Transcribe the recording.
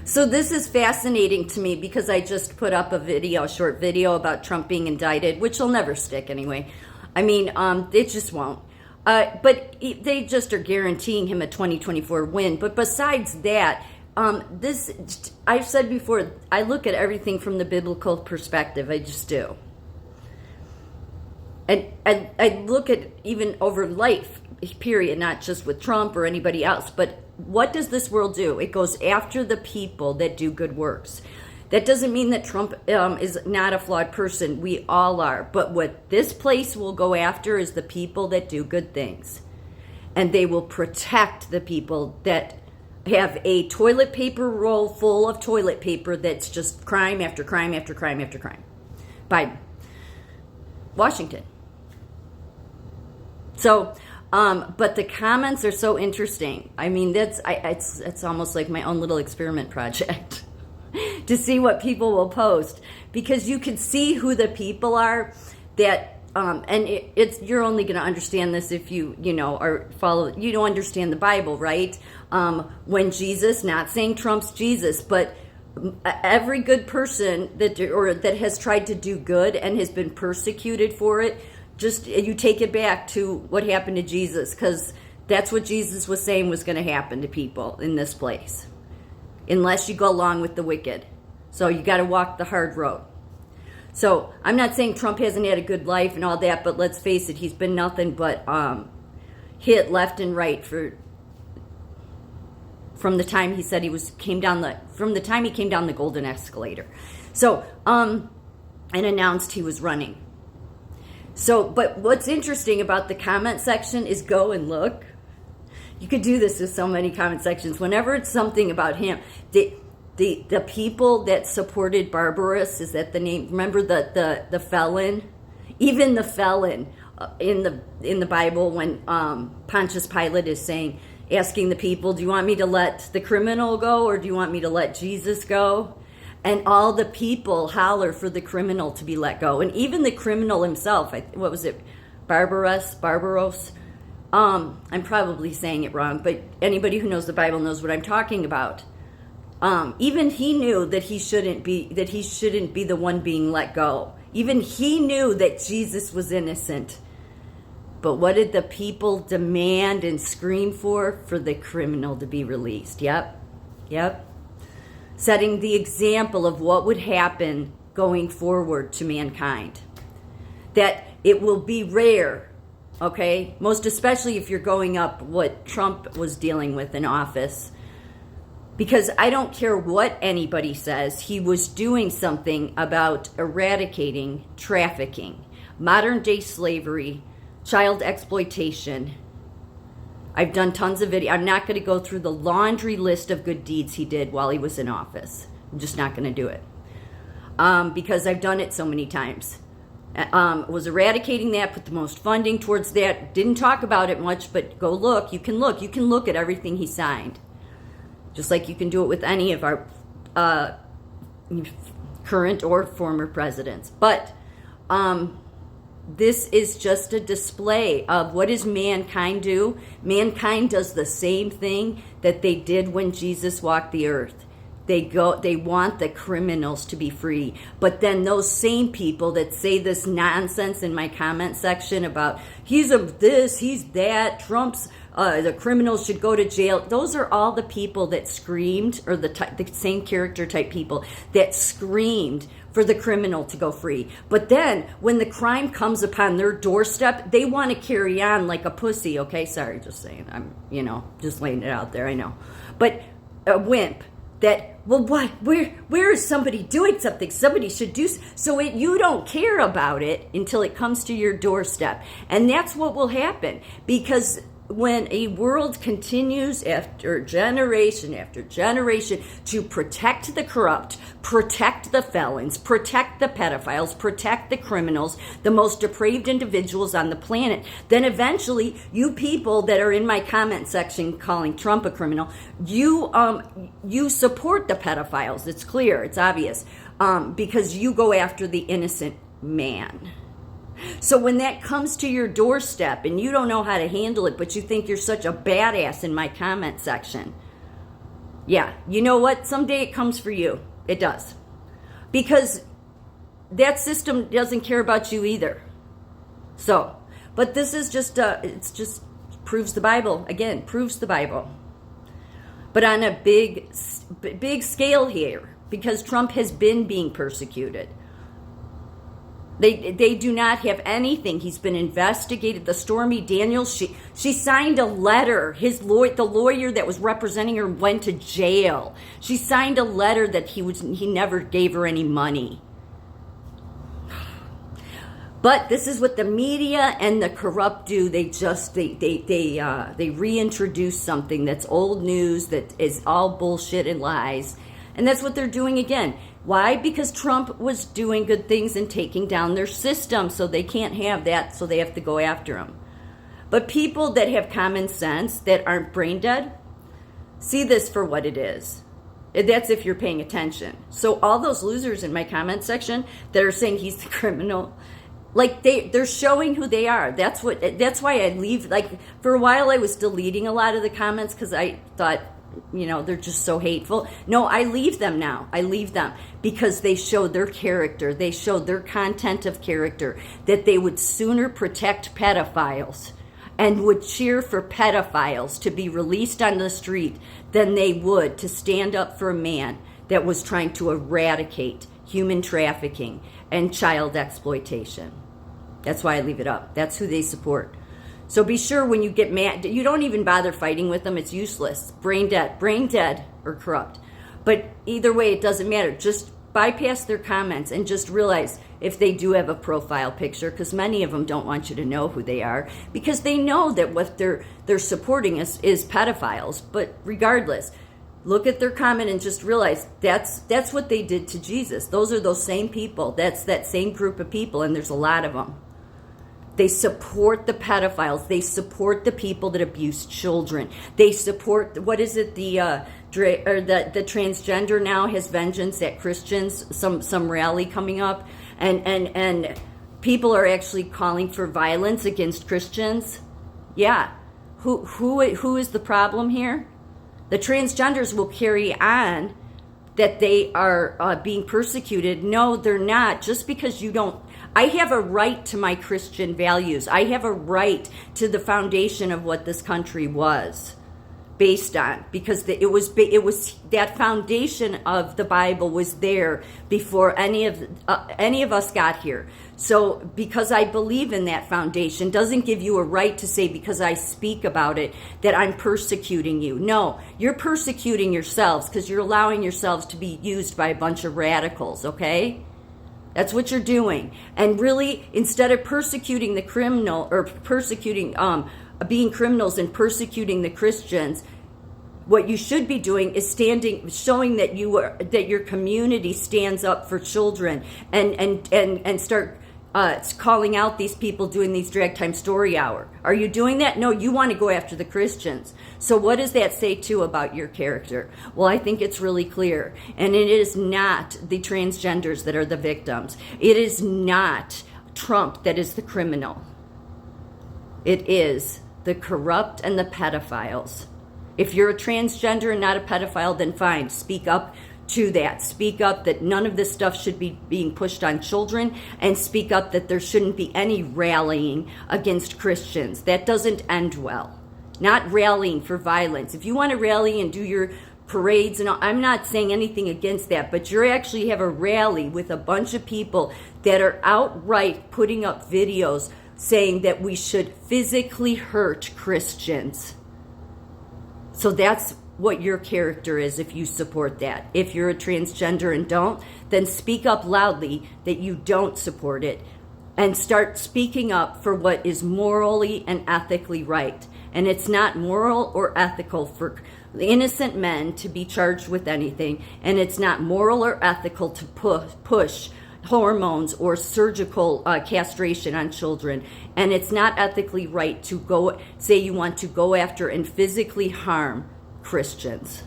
So this is fascinating to me because I just put up a short video about Trump being indicted, which will never stick anyway. I mean, it just won't. But they just are guaranteeing him a 2024 win. But besides that, I've said before, I look at everything from the biblical perspective. I just do. And I look at even over life, period, not just with Trump or anybody else, but what does this world do? It goes after the people that do good works. That doesn't mean that Trump is not a flawed person. We all are. But what this place will go after is the people that do good things. And they will protect the people that have a toilet paper roll full of toilet paper that's just crime after crime after crime after crime. Biden. Washington. So, but the comments are so interesting. I mean, it's almost like my own little experiment project to see what people will post, because you can see who the people are that, and you're only going to understand this if you don't understand the Bible, right? When Jesus, not saying Trump's Jesus, but every good person that has tried to do good and has been persecuted for it, just you take it back to what happened to Jesus, because that's what Jesus was saying was going to happen to people in this place, unless you go along with the wicked. So you got to walk the hard road. So I'm not saying Trump hasn't had a good life and all that, but let's face it, he's been nothing but hit left and right from the time he said came down the golden escalator. So and announced he was running. So, but what's interesting about the comment section is go and look. You could do this with so many comment sections. Whenever it's something about him, the people that supported Barbaros, is that the name? Remember the felon, even the felon in the Bible when Pontius Pilate is asking the people, do you want me to let the criminal go or do you want me to let Jesus go? And all the people holler for the criminal to be let go. And even the criminal himself, what was it? Barbaros? I'm probably saying it wrong, but anybody who knows the Bible knows what I'm talking about. Even he knew that he shouldn't be the one being let go. Even he knew that Jesus was innocent. But what did the people demand and scream for? For the criminal to be released. Yep. Setting the example of what would happen going forward to mankind. That it will be rare, okay? Most especially if you're going up what Trump was dealing with in office. Because I don't care what anybody says, he was doing something about eradicating trafficking, modern day slavery, child exploitation. I've done tons of videos. I'm not going to go through the laundry list of good deeds he did while he was in office. I'm just not going to do it. Because I've done it so many times. Was eradicating that, put the most funding towards that. Didn't talk about it much, but go look. You can look at everything he signed. Just like you can do it with any of our current or former presidents. But this is just a display of what does mankind do? Mankind does the same thing that they did when Jesus walked the earth. They want the criminals to be free. But then those same people that say this nonsense in my comment section about he's this, he's that, Trump's, the criminals should go to jail. Those are all the people that screamed, or the same character type people that screamed for the criminal to go free. But then when the crime comes upon their doorstep, they want to carry on like a pussy. Okay, sorry, just saying. I'm, just laying it out there. I know. But a wimp. That, well, what? Where is somebody doing something? Somebody should do so. You don't care about it until it comes to your doorstep, and that's what will happen. Because when a world continues after generation to protect the corrupt, protect the felons, protect the pedophiles, protect the criminals, the most depraved individuals on the planet, then eventually you people that are in my comment section calling Trump a criminal, you support the pedophiles. It's clear, it's obvious, because you go after the innocent man. So when that comes to your doorstep and you don't know how to handle it, but you think you're such a badass in my comment section, Yeah, you know what? Someday it comes for you. It does. Because that system doesn't care about you either. So, but this is just, it's just proves the Bible. Again, proves the Bible. But on a big scale here, because Trump has been being persecuted. They do not have anything. He's been investigated. The Stormy Daniels, she signed a letter. The lawyer that was representing her went to jail. She signed a letter that he never gave her any money. But this is what the media and the corrupt do. They reintroduce something that's old news, that is all bullshit and lies. And that's what they're doing again. Why? Because Trump was doing good things and taking down their system, so they can't have that, so they have to go after him. But people that have common sense, that aren't brain dead, see this for what it is. That's if you're paying attention. So all those losers in my comment section that are saying he's the criminal, like they're showing who they are. That's why I leave. Like, for a while I was deleting a lot of the comments because I thought, they're just so hateful. No, I leave them now. I leave them because they show their character. They show their content of character, that they would sooner protect pedophiles and would cheer for pedophiles to be released on the street than they would to stand up for a man that was trying to eradicate human trafficking and child exploitation. That's why I leave it up. That's who they support. So be sure when you get mad, you don't even bother fighting with them. It's useless. Brain dead or corrupt. But either way, it doesn't matter. Just bypass their comments and just realize if they do have a profile picture, because many of them don't want you to know who they are, because they know that what they're supporting is pedophiles. But regardless, look at their comment and just realize that's what they did to Jesus. Those are those same people. That's that same group of people, and there's a lot of them. They support the pedophiles. They support the people that abuse children. They support, what is it, the transgender now has vengeance at Christians, some rally coming up, and people are actually calling for violence against Christians. Yeah. Who is the problem here? The transgenders will carry on that they are being persecuted. No, they're not. Just because you don't. I have a right to my Christian values. I have a right to the foundation of what this country was based on, because it was that foundation of the Bible was there before any of us got here. So because I believe in that foundation doesn't give you a right to say, because I speak about it, that I'm persecuting you. No, you're persecuting yourselves because you're allowing yourselves to be used by a bunch of radicals, okay? That's what you're doing. And really, instead of persecuting the criminal, or persecuting, being criminals and persecuting the Christians, what you should be doing is showing that your community stands up for children, and start calling out these people doing these drag time story hour. Are you doing that? No, you want to go after the Christians. So what does that say too about your character? Well, I think it's really clear. And it is not the transgenders that are the victims. It is not Trump that is the criminal. It is the corrupt and the pedophiles. If you're a transgender and not a pedophile, then fine, speak up to that. Speak up that none of this stuff should be being pushed on children, and speak up that there shouldn't be any rallying against Christians. That doesn't end well. Not rallying for violence. If you want to rally and do your parades and all, I'm not saying anything against that, but you actually have a rally with a bunch of people that are outright putting up videos saying that we should physically hurt Christians. So that's what your character is if you support that. If you're a transgender and don't, then speak up loudly that you don't support it, and start speaking up for what is morally and ethically right. And it's not moral or ethical for innocent men to be charged with anything, and it's not moral or ethical to push hormones or surgical castration on children, and it's not ethically right to go say you want to go after and physically harm Christians.